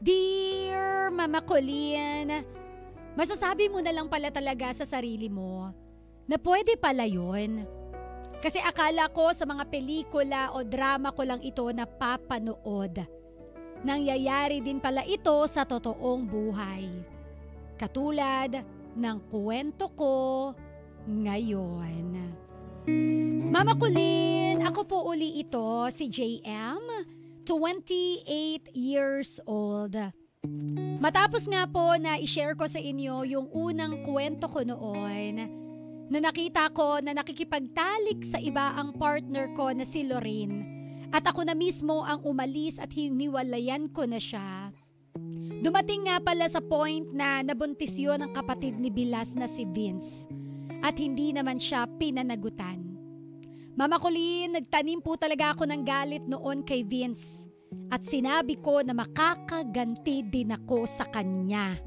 Dear Mama Colleen, masasabi mo na lang pala talaga sa sarili mo na pwede pala yun. Kasi akala ko sa mga pelikula o drama ko lang ito napapanood. Nangyayari din pala ito sa totoong buhay. Katulad ng kwento ko ngayon. Mama Colleen, ako po uli ito, si JM, 28 years old. Matapos nga po na i-share ko sa inyo yung unang kwento ko noon, na nakita ko na nakikipagtalik sa iba ang partner ko na si Lorraine, at ako na mismo ang umalis at hiniwalayan ko na siya. Dumating nga pala sa point na nabuntis yun ang kapatid ni Bilas na si Vince, at hindi naman siya pinanagutan. Mama Colleen, nagtanim po talaga ako ng galit noon kay Vince, at sinabi ko na makakaganti din ako sa kanya.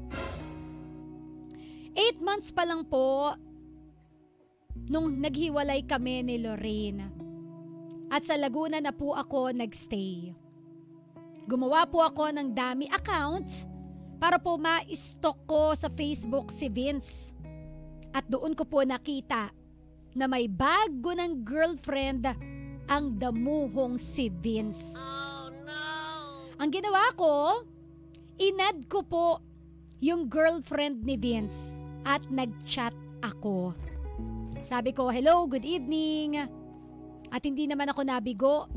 8 months pa lang po nung naghiwalay kami ni Lorraine, at sa Laguna na po ako nagstay. Gumawa po ako ng dummy account para po ma-stalk ko sa Facebook si Vince, at doon ko po nakita na may bago ng girlfriend ang damuhong si Vince. Oh no! Ang ginawa ko, inad ko po yung girlfriend ni Vince at nag-chat ako. Sabi ko, hello, good evening. At hindi naman ako nabigo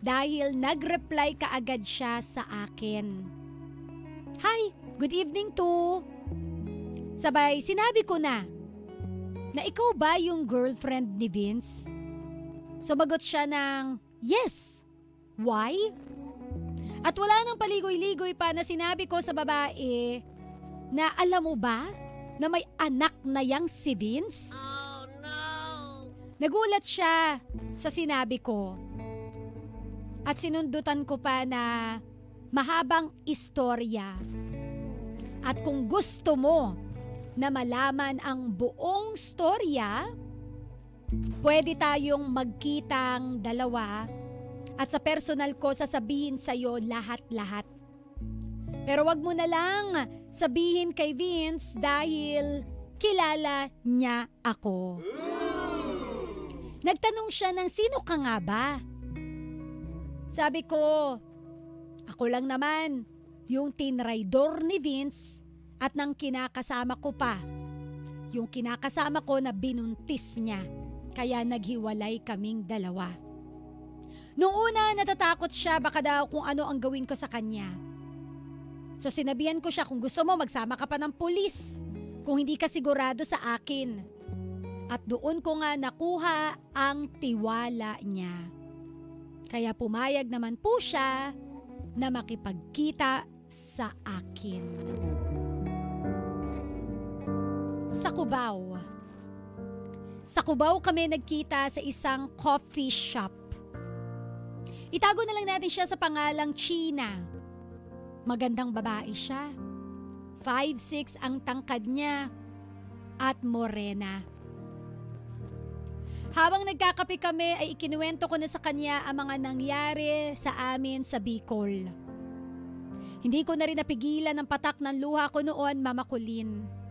dahil nag-reply kaagad siya sa akin. Hi, good evening too. Sabay, sinabi ko na ikaw ba yung girlfriend ni Vince? Sumagot siya ng, yes. Why? At wala nang paligoy-ligoy pa na sinabi ko sa babae na alam mo ba na may anak na yang si Vince? Oh no! Nagulat siya sa sinabi ko. At sinundutan ko pa na mahabang istorya. At kung gusto mo na malaman ang buong storya, pwede tayong magkitang dalawa at sa personal ko sasabihin sa'yo lahat-lahat. Pero wag mo na lang sabihin kay Vince dahil kilala niya ako. Nagtanong siya ng sino ka nga ba? Sabi ko, ako lang naman, yung tinraidor ni Vince at nang kinakasama ko pa. Yung kinakasama ko na binuntis niya, kaya naghiwalay kaming dalawa. Noong una natatakot siya baka daw kung ano ang gawin ko sa kanya. So sinabihan ko siya kung gusto mo magsama ka pa ng pulis kung hindi ka sigurado sa akin. At doon ko nga nakuha ang tiwala niya. Kaya pumayag naman po siya na makipagkita sa akin. Sa Cubao. Sa Cubao kami nagkita sa isang coffee shop. Itago na lang natin siya sa pangalang China. Magandang babae siya. 5'6" ang tangkad niya at morena. Habang nagkakape kami ay ikinuwento ko na sa kanya ang mga nangyari sa amin sa Bicol. Hindi ko na rin napigilan ang patak ng luha ko noon, Mama Colleen.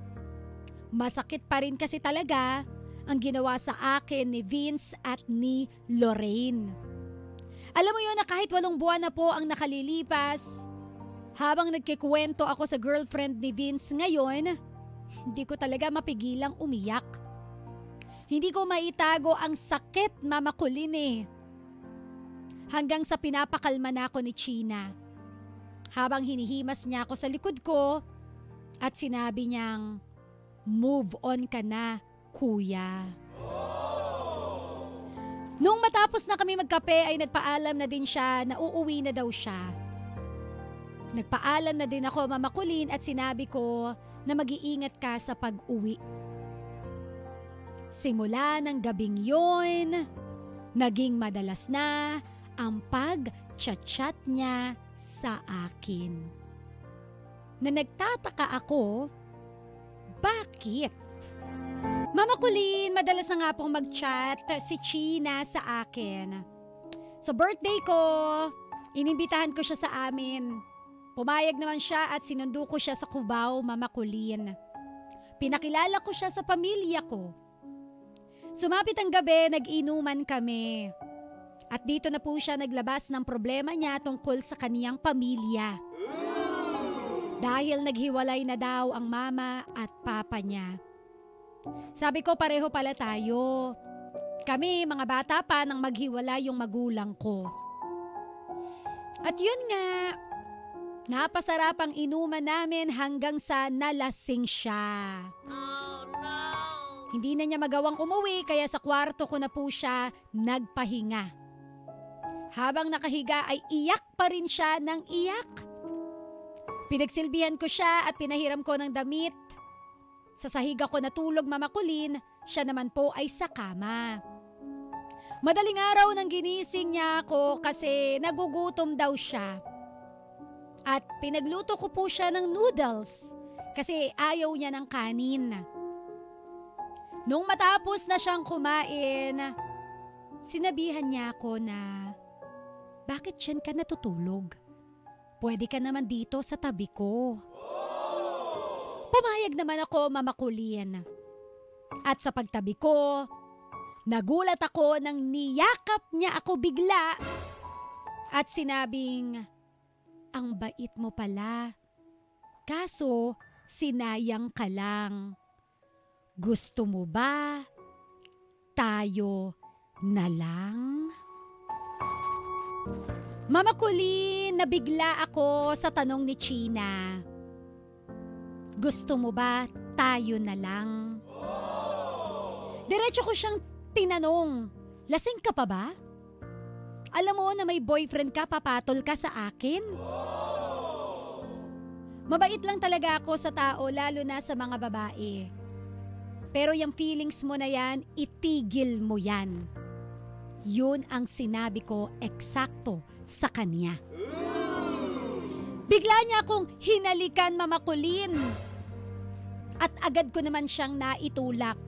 Masakit pa rin kasi talaga ang ginawa sa akin ni Vince at ni Lorraine. Alam mo yun na kahit 8 buwan na po ang nakalilipas, habang nagkikwento ako sa girlfriend ni Vince ngayon, hindi ko talaga mapigilang umiyak. Hindi ko maitago ang sakit, Mama Colleen eh. Hanggang sa pinapakalma na ako ni China. Habang hinihimas niya ako sa likod ko at sinabi niyang, move on ka na, kuya. Nung matapos na kami magkape ay nagpaalam na din siya na uuwi na daw siya. Nagpaalam na din ako, Mama Colleen, at sinabi ko na mag-iingat ka sa pag-uwi. Simula ng gabing yon, naging madalas na ang pag-chat-chat niya sa akin. Na nagtataka ako, bakit? Mama Colleen, madalas na nga pong mag-chat si China sa akin. Sa birthday ko, inimbitahan ko siya sa amin. Pumayag naman siya at sinundo ko siya sa Cubao, Mama Colleen. Pinakilala ko siya sa pamilya ko. Sumapit ang gabi, nag-inuman kami. At dito na po siya naglabas ng problema niya tungkol sa kaniyang pamilya. Dahil naghiwalay na daw ang mama at papa niya. Sabi ko pareho pala tayo. Kami mga bata pa nang maghiwalay yung magulang ko. At yun nga, napasarap ang inuman namin hanggang sa nalasing siya. Oh no! Hindi na niya magawang umuwi kaya sa kwarto ko na po siya nagpahinga. Habang nakahiga ay iyak pa rin siya ng iyak. Pinagsilbihan ko siya at pinahiram ko ng damit. Sa sahig ako natulog, Mama Colleen, siya naman po ay sa kama. Madaling araw nang ginising niya ako kasi nagugutom daw siya. At pinagluto ko po siya ng noodles kasi ayaw niya ng kanin. Nung matapos na siyang kumain, sinabihan niya ako na, bakit siyan ka natutulog? Pwede ka naman dito sa tabi ko. Pumayag naman ako, Mama Colleen. At sa pagtabi ko, nagulat ako nang niyakap niya ako bigla at sinabing, ang bait mo pala. Kaso, sinayang ka lang. Gusto mo ba tayo na lang? Mama Colleen, nabigla ako sa tanong ni China. Gusto mo ba tayo na lang? Diretso ko siyang tinanong, lasing ka pa ba? Alam mo na may boyfriend ka, papatol ka sa akin? Mabait lang talaga ako sa tao, lalo na sa mga babae. Pero yung feelings mo na yan, itigil mo yan. Yun ang sinabi ko eksakto sa kanya. Bigla niya akong hinalikan, Mama Colleen. At agad ko naman siyang naitulak.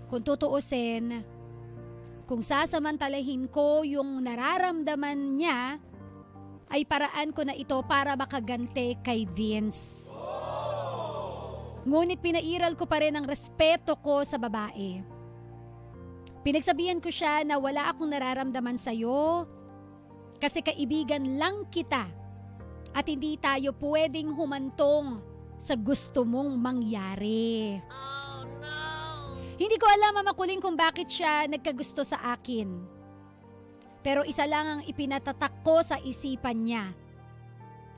Kung tutuusin, kung sasamantalahin ko yung nararamdaman niya, ay paraan ko na ito para makagante kay Vince. Ngunit pinairal ko pa rin ang respeto ko sa babae. Pinagsabihan ko siya na wala akong nararamdaman sa'yo kasi kaibigan lang kita at hindi tayo pwedeng humantong sa gusto mong mangyari. Oh no! Hindi ko alam, Mama Colleen, kung bakit siya nagkagusto sa akin. Pero isa lang ang ipinatatak ko sa isipan niya,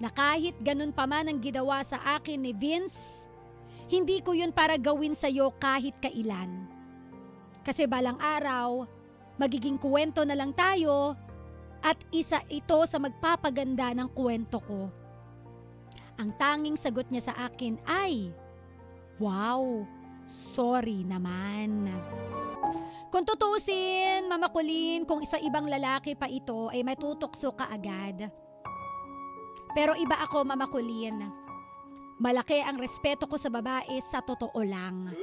na kahit ganun pa man ang ginawa sa akin ni Vince, hindi ko yun para gawin sa'yo kahit kailan. Kasi balang araw, magiging kwento na lang tayo at isa ito sa magpapaganda ng kwento ko. Ang tanging sagot niya sa akin ay, wow, sorry naman. Kung tutusin, Mama Colleen, kung isa ibang lalaki pa ito ay matutokso ka agad. Pero iba ako, Mama Colleen. Malaki ang respeto ko sa babae sa totoo lang.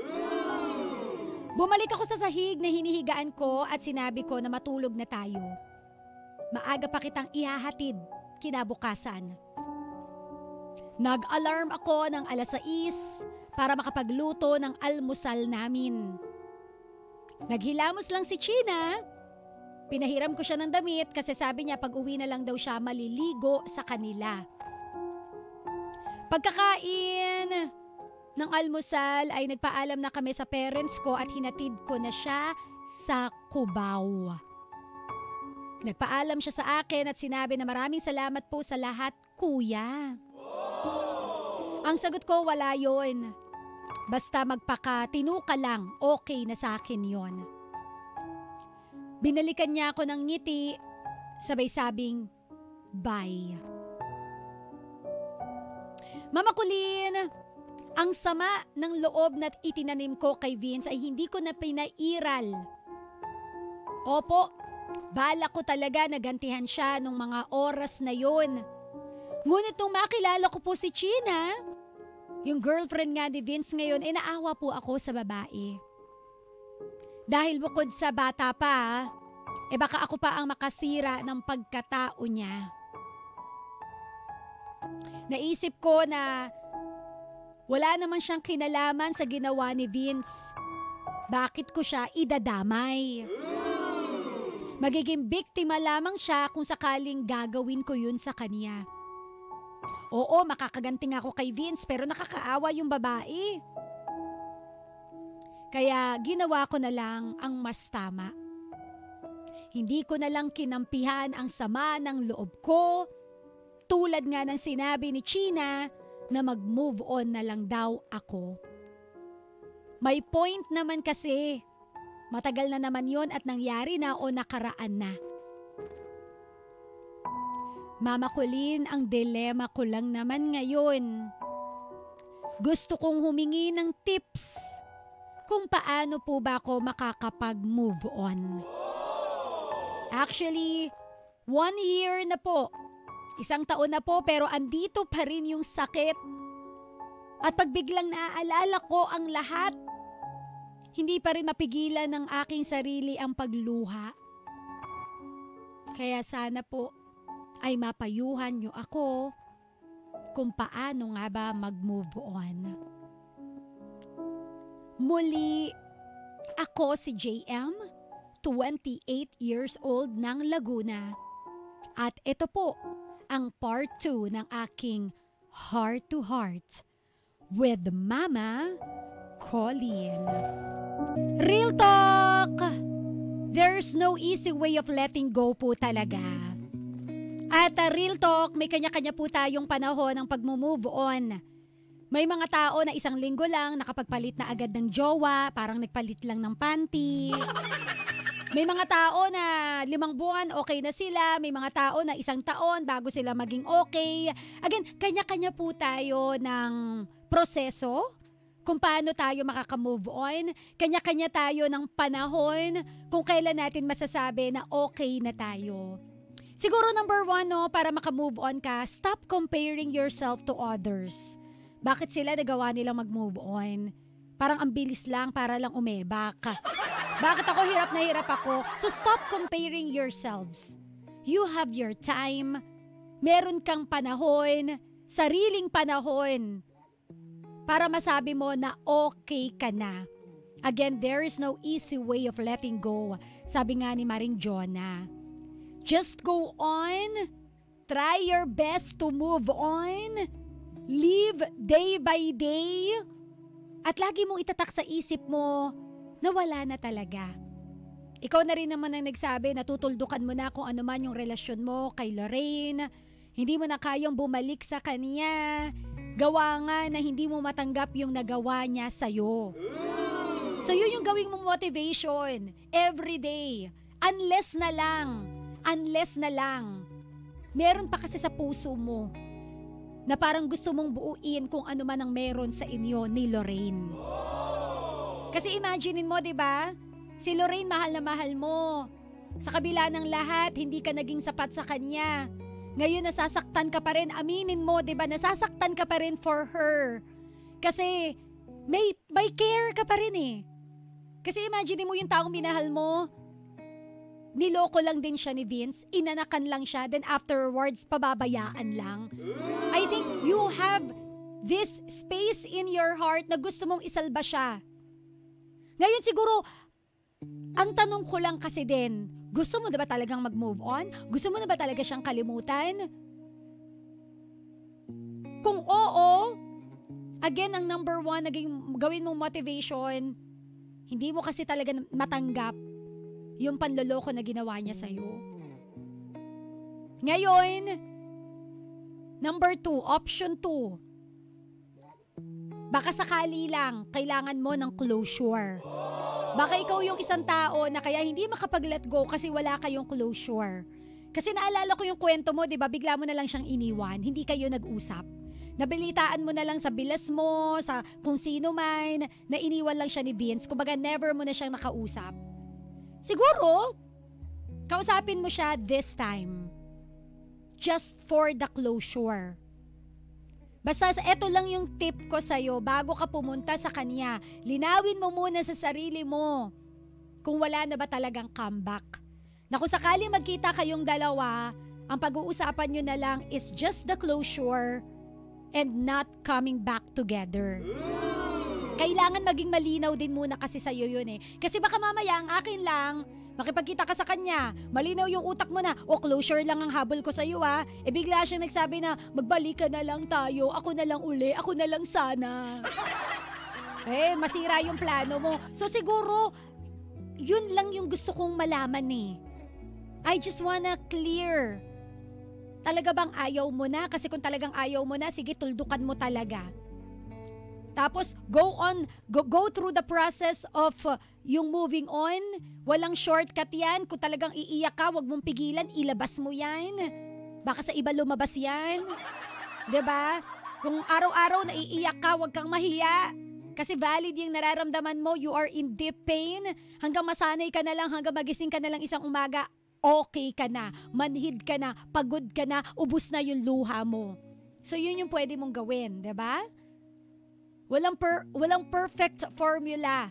Bumalik ako sa sahig na hinihigaan ko at sinabi ko na matulog na tayo. Maaga pa kitang ihahatid kinabukasan. Nag-alarm ako ng 6:00 para makapagluto ng almusal namin. Naghilamos lang si China. Pinahiram ko siya ng damit kasi sabi niya pag uwi na lang daw siya maliligo sa kanila. Pagkakain ng almusal ay nagpaalam na kami sa parents ko at hinatid ko na siya sa Cubao. Nagpaalam siya sa akin at sinabi na maraming salamat po sa lahat, kuya. Ang sagot ko, wala yon. Basta magpakatino ka lang, okay na sa akin yon. Binalikan niya ako ng ngiti, sabay sabing, bye. Mama Colleen, ang sama ng loob na itinanim ko kay Vince ay hindi ko na pinairal. Opo, bala ko talaga na gantihan siya nung mga oras na yon. Ngunit nung makilala ko po si China, yung girlfriend nga ni Vince ngayon, ay naawa po ako sa babae. Dahil bukod sa bata pa, baka ako pa ang makasira ng pagkatao niya. Naisip ko na wala naman siyang kinalaman sa ginawa ni Vince. Bakit ko siya idadamay? Magiging biktima lamang siya kung sakaling gagawin ko yun sa kanya. Oo, makakaganting ako kay Vince pero nakakaawa yung babae. Kaya ginawa ko na lang ang mas tama. Hindi ko na lang kinampihan ang sama ng loob ko, tulad nga ng sinabi ni China na mag-move on na lang daw ako. May point naman kasi. Matagal na naman yon at nangyari na o nakaraan na. Mama Colleen, ang dilema ko lang naman ngayon. Gusto kong humingi ng tips kung paano po ba ako makakapag-move on. Actually, 1 year na po. 1 taon na po pero andito pa rin yung sakit. At pag biglang naaalala ko ang lahat, hindi pa rin mapigilan ng aking sarili ang pagluha. Kaya sana po ay mapayuhan niyo ako kung paano nga ba mag-move on. Muli, ako si JM, 28 years old ng Laguna. At ito po ang part 2 ng aking Heart to Heart with Mama Colleen. Real talk! There's no easy way of letting go po talaga. At real talk, may kanya-kanya po tayong panahon ng pag-move on. May mga tao na 1 linggo lang nakapagpalit na agad ng jowa, parang nagpalit lang ng panty. May mga tao na 5 buwan okay na sila, may mga tao na 1 taon bago sila maging okay. Again, kanya-kanya po tayo ng proseso kung paano tayo makaka-move on. Kanya-kanya tayo ng panahon kung kailan natin masasabi na okay na tayo. Siguro number 1, no, para maka-move on ka, stop comparing yourself to others. Bakit sila nagawa nilang mag-move on? Parang ang bilis lang para lang umebak. Bakit ako hirap na hirap ako? So stop comparing yourselves. You have your time. Meron kang panahon, sariling panahon, para masabi mo na okay ka na. Again, there is no easy way of letting go. Sabi nga ni Maring Jonah. Just go on. Try your best to move on. Live day by day. At lagi mong itatak sa isip mo na wala na talaga. Ikaw na rin naman ang nagsabi na tutuldukan mo na kung ano man yung relasyon mo kay Lorraine. Hindi mo na kayang bumalik sa kanya. Gawa nga na hindi mo matanggap yung nagawa niya sa'yo. So yun yung gawing mong motivation every day. Unless na lang, meron pa kasi sa puso mo na parang gusto mong buuin kung ano man ang meron sa inyo ni Lorraine. Kasi imaginein mo, di ba? Si Lorraine mahal na mahal mo. Sa kabila ng lahat, hindi ka naging sapat sa kanya. Ngayon nasasaktan ka pa rin, aminin mo, di ba? Nasasaktan ka pa rin for her. Kasi may care ka pa rin eh. Kasi imagine mo yung taong minahal mo, niloko lang din siya ni Vince, inanakan lang siya, then afterwards, pababayaan lang. I think you have this space in your heart na gusto mong isalba siya. Ngayon siguro, ang tanong ko lang kasi din, gusto mo na ba talagang mag-move on? Gusto mo na ba talaga siyang kalimutan? Kung oo, again, ang number 1, gawin mong motivation, hindi mo kasi talaga matanggap yung panloloko na ginawa niya sa'yo. Ngayon, number 2, option 2. Baka sakali lang, kailangan mo ng closure. Baka ikaw yung isang tao na kaya hindi makapag-let go kasi wala kayong closure. Kasi naalala ko yung kwento mo, di ba? Bigla mo na lang siyang iniwan, hindi kayo nag-usap. Nabalitaan mo na lang sa bilas mo, sa kung sino man, na iniwan lang siya ni Vince. Kumbaga, never mo na siyang nakausap. Siguro, kausapin mo siya this time. Just for the closure. Basta eto lang yung tip ko sa'yo bago ka pumunta sa kanya. Linawin mo muna sa sarili mo kung wala na ba talagang comeback. Na kung sakali magkita kayong dalawa ang pag-uusapan nyo na lang is just the closure and not coming back together. Kailangan maging malinaw din muna kasi sa'yo yun eh. Kasi baka mamaya ang akin lang, makipagkita ka sa kanya, malinaw yung utak mo na, closure lang ang habol ko sa'yo ha. Bigla siyang nagsabi na, magbalik ka na lang tayo, ako na lang uli, ako na lang sana. Masira yung plano mo. So siguro, yun lang yung gusto kong malaman eh. I just wanna clear. Talaga bang ayaw mo na? Kasi kung talagang ayaw mo na, sige, tuldukan mo talaga. Tapos, go through the process of yung moving on. Walang shortcut yan. Kung talagang iiyak ka, wag mong pigilan, ilabas mo yan. Baka sa iba lumabas yan. 'Di ba? Kung araw-araw na iiyak ka, wag kang mahiya. Kasi valid yung nararamdaman mo, you are in deep pain. Hanggang masanay ka na lang, hanggang magising ka na lang isang umaga, okay ka na, manhid ka na, pagod ka na, ubus na yung luha mo. So yun yung pwede mong gawin, 'di ba? Walang perfect formula.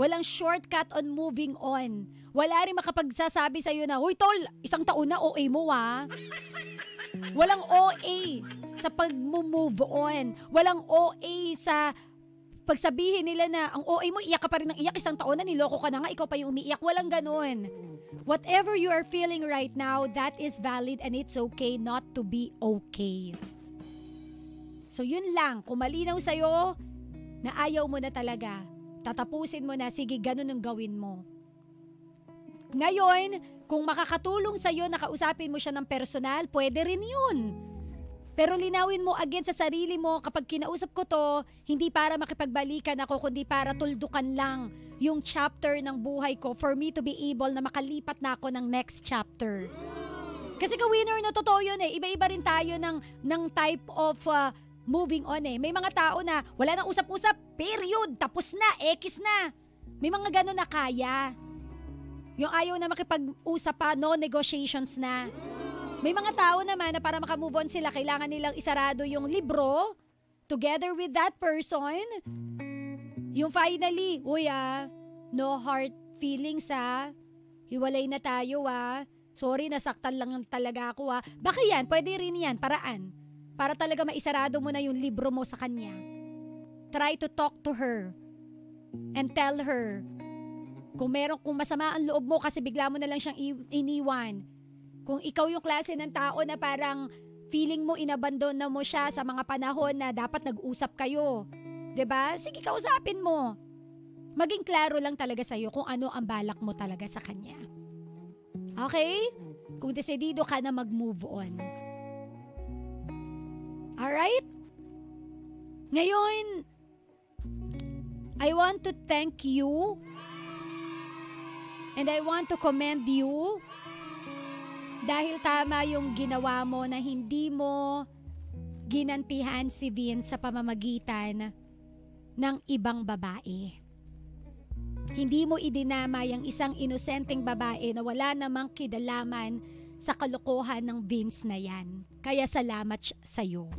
Walang shortcut on moving on. Wala rin makapagsasabi sa'yo na, "Hoy tol, isang taon na OA mo ha." Walang OA sa pag-move on. Walang OA sa pagsabihin nila na ang OA mo, iyak ka pa rin ng iyak, isang taon na, niloko ka na nga, ikaw pa yung umiiyak. Walang ganun. Whatever you are feeling right now, that is valid and it's okay not to be okay. So yun lang, kung malinaw sa'yo na ayaw mo na talaga, tatapusin mo na, sige, ganun ang gawin mo. Ngayon, kung makakatulong sa'yo na kausapin mo siya ng personal, pwede rin yun. Pero linawin mo again sa sarili mo, kapag kinausap ko to, hindi para makipagbalikan ako, kundi para tuldukan lang yung chapter ng buhay ko for me to be able na makalipat na ako ng next chapter. Kasi ka-winner na totoo yun eh. Iba-iba rin tayo ng type of moving on eh. May mga tao na wala nang usap-usap, period, tapos na, X na. May mga gano'n na kaya. Yung ayaw na makipag-usap pa, no negotiations na. May mga tao naman na para makamove on sila, kailangan nilang isarado yung libro together with that person. Yung finally, no hard feelings hiwalay na tayo sorry, nasaktan lang talaga ako Baka yan, pwede rin yan, paraan. Para talaga maisarado mo na yung libro mo sa kanya. Try to talk to her and tell her kung masama ang loob mo kasi bigla mo na lang siyang iniwan. Kung ikaw yung klase ng tao na parang feeling mo inabandon na mo siya sa mga panahon na dapat nag-usap kayo. 'Di ba? Sige, kausapin mo. Maging klaro lang talaga sa'yo kung ano ang balak mo talaga sa kanya. Okay? Kung desidido ka na mag-move on. Alright? Ngayon, I want to thank you and I want to commend you dahil tama yung ginawa mo na hindi mo ginantihan si Vince sa pamamagitan ng ibang babae. Hindi mo idinama yung isang inosenteng babae na wala namang kidalaman sa kalokohan ng Vince na yan. Kaya salamat sa'yo.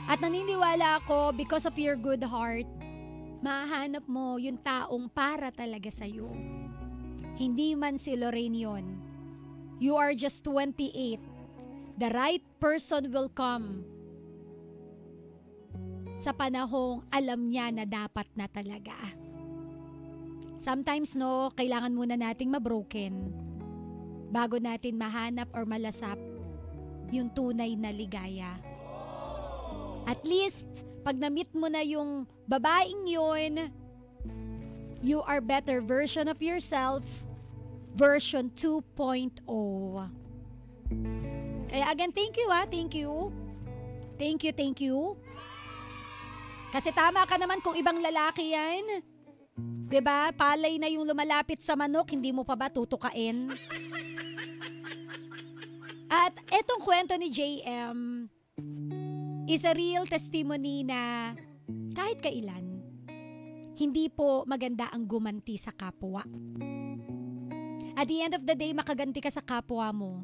At naniniwala ako, because of your good heart, mahanap mo yung taong para talaga sa'yo. Hindi man si Lorraine yun. You are just 28. The right person will come sa panahong alam niya na dapat na talaga. Sometimes kailangan muna nating mabroken bago natin mahanap or malasap yung tunay na ligaya. At least, pag na-meet mo na yung babaeng yun, you are better version of yourself, version 2.0. Kaya again, thank you thank you. Thank you. Kasi tama ka naman kung ibang lalaki yan. 'Di ba? Palay na yung lumalapit sa manok, hindi mo pa ba tutukain? At etong kwento ni JM is a real testimony na kahit kailan, hindi po maganda ang gumanti sa kapwa. At the end of the day, makaganti ka sa kapwa mo.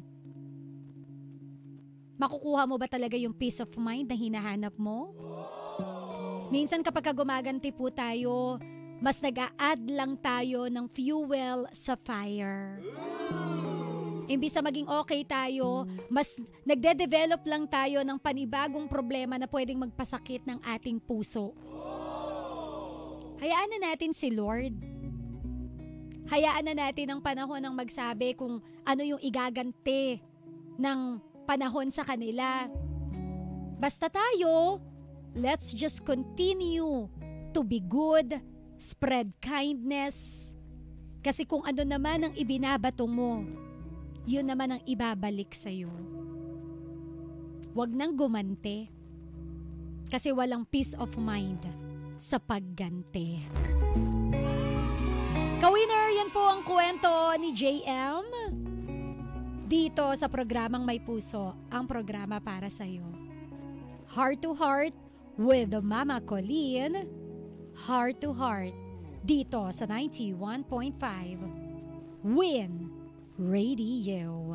Makukuha mo ba talaga yung peace of mind na hinahanap mo? Minsan kapag gumaganti po tayo, mas nag-a-add lang tayo ng fuel sa fire. Imbis na maging okay tayo, mas nagde-develop lang tayo ng panibagong problema na pwedeng magpasakit ng ating puso. Hayaan na natin si Lord. Hayaan na natin ang panahon ng magsabi kung ano yung igaganti ng panahon sa kanila. Basta tayo, let's just continue to be good, spread kindness. Kasi kung ano naman ang ibinabato mo, yun naman ang ibabalik sa'yo. Huwag nang gumante. Kasi walang peace of mind sa pagganti. Ka-winner, yan po ang kwento ni JM. Dito sa programang May Puso, ang programa para sa'yo. Heart to Heart with Mama Colleen. Heart to Heart. Dito sa 91.5 Win Radio.